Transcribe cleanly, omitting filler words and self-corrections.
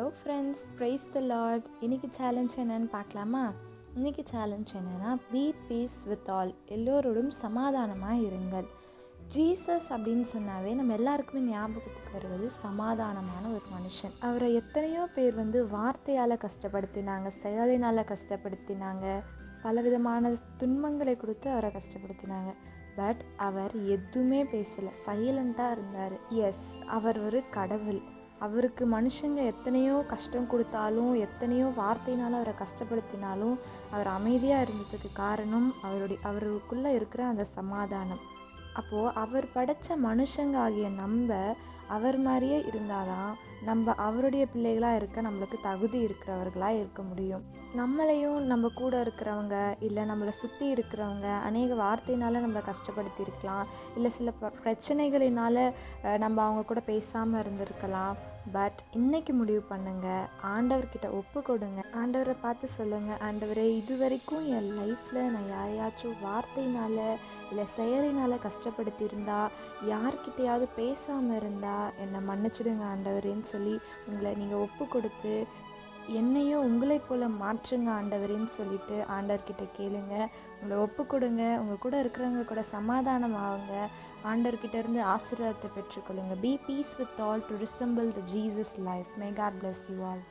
Hello friends, price த Lord. இன்றைக்கி challenge என்னென்னு பார்க்கலாமா? இன்றைக்கி சேலஞ்ச் என்னென்னா, பி பீஸ் வித் ஆல், எல்லோரோடும் சமாதானமாக இருங்கள். ஜீசஸ் அப்படின்னு சொன்னாவே நம்ம எல்லாருக்குமே ஞாபகத்துக்கு வருவது சமாதானமான ஒரு மனுஷன். அவரை எத்தனையோ பேர் வார்த்தையால் கஷ்டப்படுத்தினாங்க, செயலினால் கஷ்டப்படுத்தினாங்க, பலவிதமான துன்பங்களை கொடுத்து அவரை கஷ்டப்படுத்தினாங்க. பட் அவர் எதுவுமே பேசலை, சைலண்ட்டாக இருந்தார். எஸ், அவர் ஒரு கடவுள். அவருக்கு மனுஷங்க எத்தனையோ கஷ்டம் கொடுத்தாலும், எத்தனையோ வார்த்தையினால் அவரை கஷ்டப்படுத்தினாலும் அவர் அமைதியாக இருந்ததுக்கு காரணம் அவருக்குள்ளே இருக்கிற அந்த சமாதானம். அப்போது அவர் படைத்த மனுஷங்க ஆகிய அவர் மாதிரியே இருந்தால் தான் நம்ம அவருடைய பிள்ளைகளாக இருக்க நம்மளுக்கு தகுதி இருக்கிறவர்களாக இருக்க முடியும். நம்மளையும் நம்ம கூட இருக்கிறவங்க இல்லை நம்மளை சுற்றி இருக்கிறவங்க அநேக வார்த்தையினால் நம்மளை கஷ்டப்படுத்தி இருக்கலாம், இல்லை சில பிரச்சனைகளினால் நம்ம அவங்க கூட பேசாமல் இருந்திருக்கலாம். பட் இன்றைக்கி முடிவு பண்ணுங்கள், ஆண்டவர்கிட்ட ஒப்பு கொடுங்க. ஆண்டவரை பார்த்து சொல்லுங்கள், ஆண்டவரே, இது வரைக்கும் என் லைஃப்பில் நான் யாரையாச்சும் வார்த்தையினால் இல்லை செயலினால் கஷ்டப்படுத்தியிருந்தா, யார்கிட்டையாவது பேசாமல் இருந்தால் என்னை மன்னிச்சிடுங்க ஆண்டவரேன்னு சொல்லி உங்களை நீங்கள் ஒப்பு கொடுத்து என்னையும் உங்களை போல் மாற்றுங்க ஆண்டவரேன்னு சொல்லிட்டு ஆண்டவர்கிட்ட கேளுங்க. உங்களை ஒப்பு கொடுங்க. உங்கள் கூட இருக்கிறவங்க கூட சமாதானம் ஆகுங்க. ஆண்டவர்கிட்ட இருந்து ஆசீர்வாதத்தை பெற்றுக்கொள்ளுங்க. Be peace with all to resemble the Jesus life. May God bless you all.